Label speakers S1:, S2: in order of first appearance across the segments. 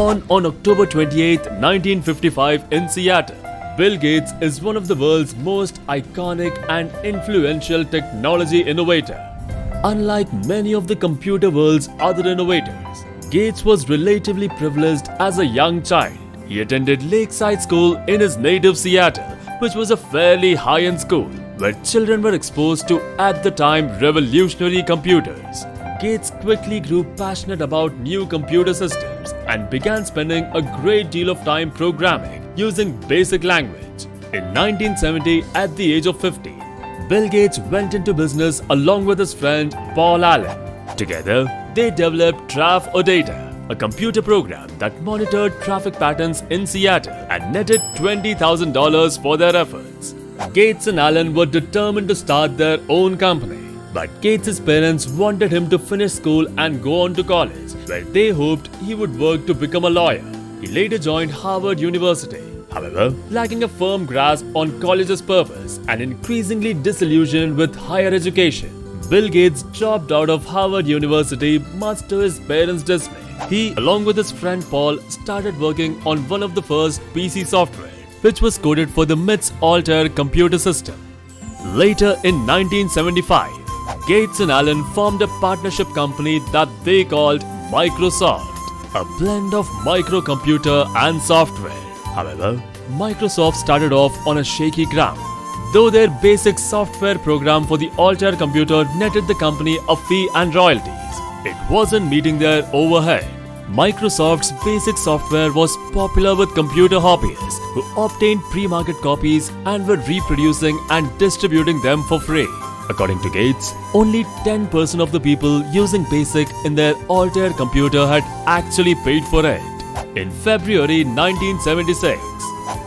S1: Born on October 28, 1955 in Seattle, Bill Gates is one of the world's most iconic and influential technology innovators. Unlike many of the computer world's other innovators, Gates was relatively privileged as a young child. He attended Lakeside School in his native Seattle, which was a fairly high-end school where children were exposed to, at the time, revolutionary computers. Gates quickly grew passionate about new computer systems and began spending a great deal of time programming using basic language. In 1970, at the age of 50, Bill Gates went into business along with his friend Paul Allen. Together, they developed Traf or Data, a computer program that monitored traffic patterns in Seattle and netted $20,000 for their efforts. Gates and Allen were determined to start their own company, but Gates' parents wanted him to finish school and go on to college, where they hoped he would work to become a lawyer. He later joined Harvard University. However, lacking a firm grasp on college's purpose and increasingly disillusioned with higher education, Bill Gates dropped out of Harvard University much to his parents' dismay. He, along with his friend Paul, started working on one of the first PC software, which was coded for the MIT's Altair computer system. Later in 1975, Gates and Allen formed a partnership company that they called Microsoft, a blend of microcomputer and software. However, Microsoft started off on a shaky ground. Though their basic software program for the Altair computer netted the company a fee and royalties, it wasn't meeting their overhead. Microsoft's basic software was popular with computer hobbyists who obtained pre-market copies and were reproducing and distributing them for free. According to Gates, only 10% of the people using BASIC in their Altair computer had actually paid for it. In February 1976,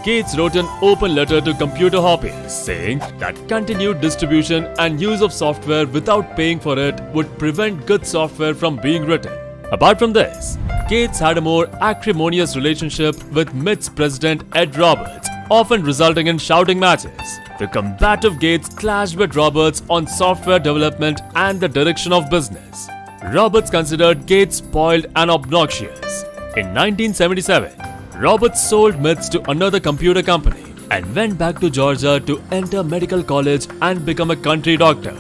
S1: Gates wrote an open letter to computer hobbyists saying that continued distribution and use of software without paying for it would prevent good software from being written. Apart from this, Gates had a more acrimonious relationship with MIT's president Ed Roberts, often resulting in shouting matches. The combative Gates clashed with Roberts on software development and the direction of business. Roberts considered Gates spoiled and obnoxious. In 1977, Roberts sold MITs to another computer company and went back to Georgia to enter medical college and become a country doctor.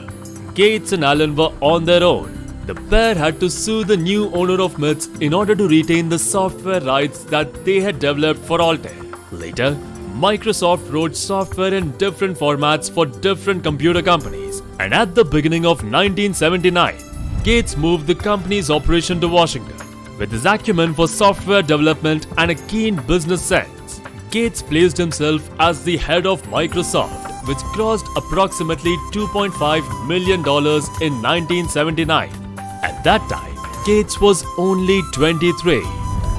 S1: Gates and Allen were on their own. The pair had to sue the new owner of MITs in order to retain the software rights that they had developed for Altair. Later, Microsoft wrote software in different formats for different computer companies, and at the beginning of 1979, Gates moved the company's operation to Washington. With his acumen for software development and a keen business sense, Gates placed himself as the head of Microsoft, which grossed approximately $2.5 million in 1979. At that time, Gates was only 23.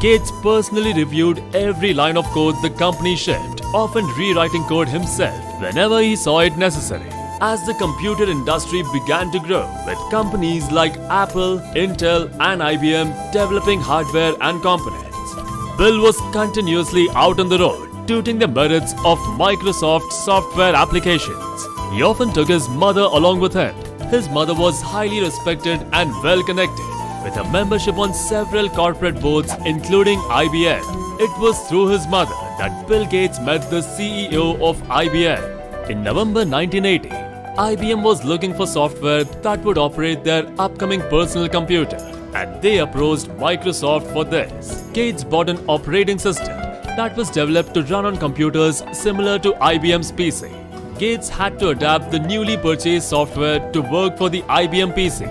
S1: Gates personally reviewed every line of code the company shipped, often rewriting code himself whenever he saw it necessary. As the computer industry began to grow, with companies like Apple, Intel, and IBM developing hardware and components, Bill was continuously out on the road, touting the merits of Microsoft software applications. He often took his mother along with him. His mother was highly respected and well-connected, with a membership on several corporate boards including IBM. It was through his mother that Bill Gates met the CEO of IBM. In November 1980, IBM was looking for software that would operate their upcoming personal computer, and they approached Microsoft for this. Gates bought an operating system that was developed to run on computers similar to IBM's PC. Gates had to adapt the newly purchased software to work for the IBM PC.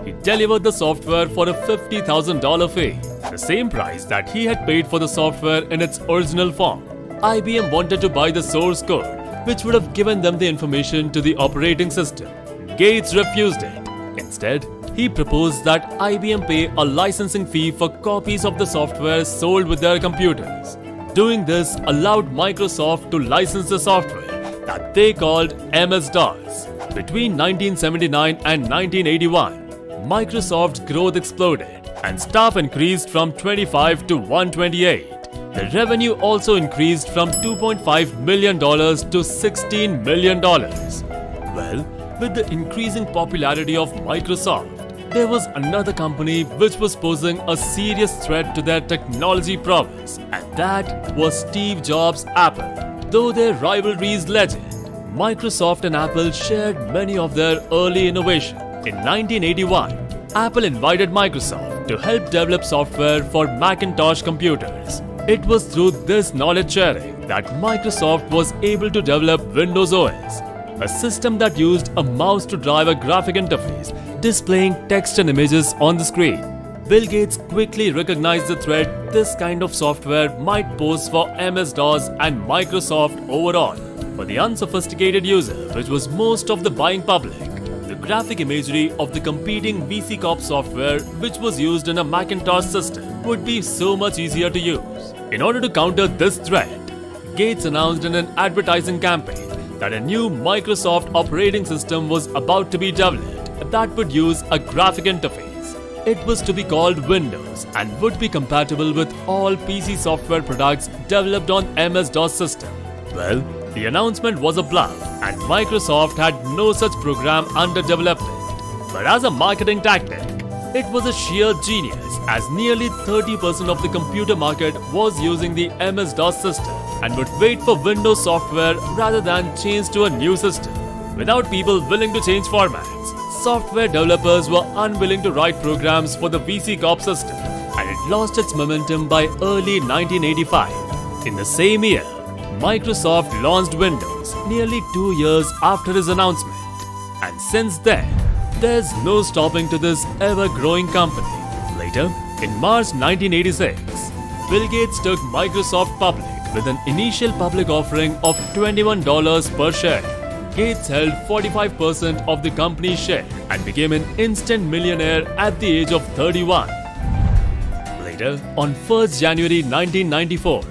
S1: He delivered the software for a $50,000 fee, the same price that he had paid for the software in its original form. IBM wanted to buy the source code, which would have given them the information to the operating system. Gates refused it. Instead, he proposed that IBM pay a licensing fee for copies of the software sold with their computers. Doing this allowed Microsoft to license the software that they called MS-DOS. Between 1979 and 1981, Microsoft's growth exploded and staff increased from 25 to 128. The revenue also increased from $2.5 million to $16 million. Well, with the increasing popularity of Microsoft, there was another company which was posing a serious threat to their technology prowess, and that was Steve Jobs' Apple. Though their rivalry is legend, Microsoft and Apple shared many of their early innovation. In 1981, Apple invited Microsoft to help develop software for Macintosh computers. It was through this knowledge sharing that Microsoft was able to develop Windows OS, a system that used a mouse to drive a graphic interface displaying text and images on the screen. Bill Gates quickly recognized the threat this kind of software might pose for MS-DOS and Microsoft overall. For the unsophisticated user, which was most of the buying public, the graphic imagery of the competing VC Corp software, which was used in a Macintosh system, would be so much easier to use. In order to counter this threat, Gates announced in an advertising campaign that a new Microsoft operating system was about to be developed that would use a graphic interface. It was to be called Windows and would be compatible with all PC software products developed on MS-DOS system. Well, the announcement was a bluff and Microsoft had no such program under development. But as a marketing tactic, it was a sheer genius as nearly 30% of the computer market was using the MS-DOS system and would wait for Windows software rather than change to a new system. Without people willing to change formats, software developers were unwilling to write programs for the VC Corp system, and it lost its momentum by early 1985. In the same year, Microsoft launched Windows nearly 2 years after his announcement. And since then, there's no stopping to this ever-growing company. Later, in March 1986, Bill Gates took Microsoft public with an initial public offering of $21 per share. Gates held 45% of the company's share and became an instant millionaire at the age of 31. Later, on 1st January 1994,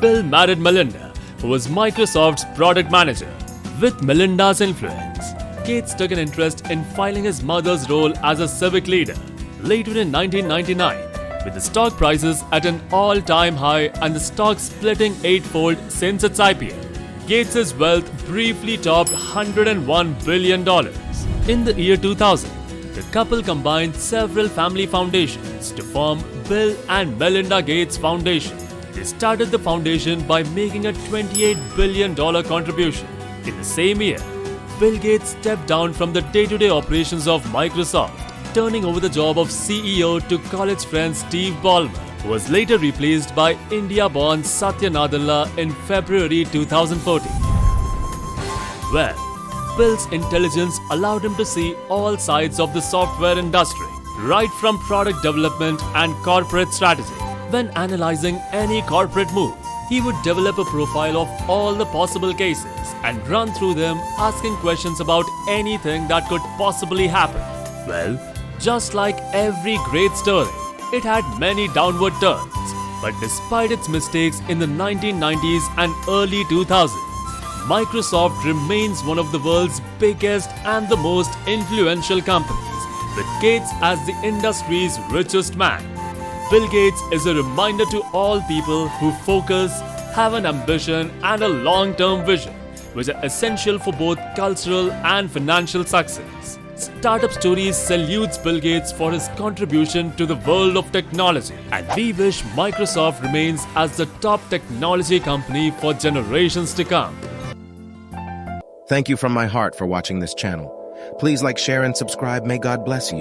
S1: Bill married Melinda, who was Microsoft's product manager. With Melinda's influence, Gates took an interest in filling his mother's role as a civic leader. Later in 1999, with the stock prices at an all-time high and the stock splitting eightfold since its IPO, Gates' wealth briefly topped $101 billion. In the year 2000, the couple combined several family foundations to form Bill and Melinda Gates Foundation. They started the foundation by making a $28 billion contribution. In the same year, Bill Gates stepped down from the day-to-day operations of Microsoft, turning over the job of CEO to college friend Steve Ballmer, who was later replaced by India-born Satya Nadella in February 2014. Well, Bill's intelligence allowed him to see all sides of the software industry, right from product development and corporate strategy. When analyzing any corporate move, he would develop a profile of all the possible cases and run through them, asking questions about anything that could possibly happen. Well, just like every great story, it had many downward turns. But despite its mistakes in the 1990s and early 2000s, Microsoft remains one of the world's biggest and the most influential companies, with Gates as the industry's richest man. Bill Gates is a reminder to all people who focus, have an ambition and a long-term vision, which are essential for both cultural and financial success. Startup Stories salutes Bill Gates for his contribution to the world of technology, and we wish Microsoft remains as the top technology company for generations to come.
S2: Thank you from my heart for watching this channel. Please like, share, and subscribe. May God bless you.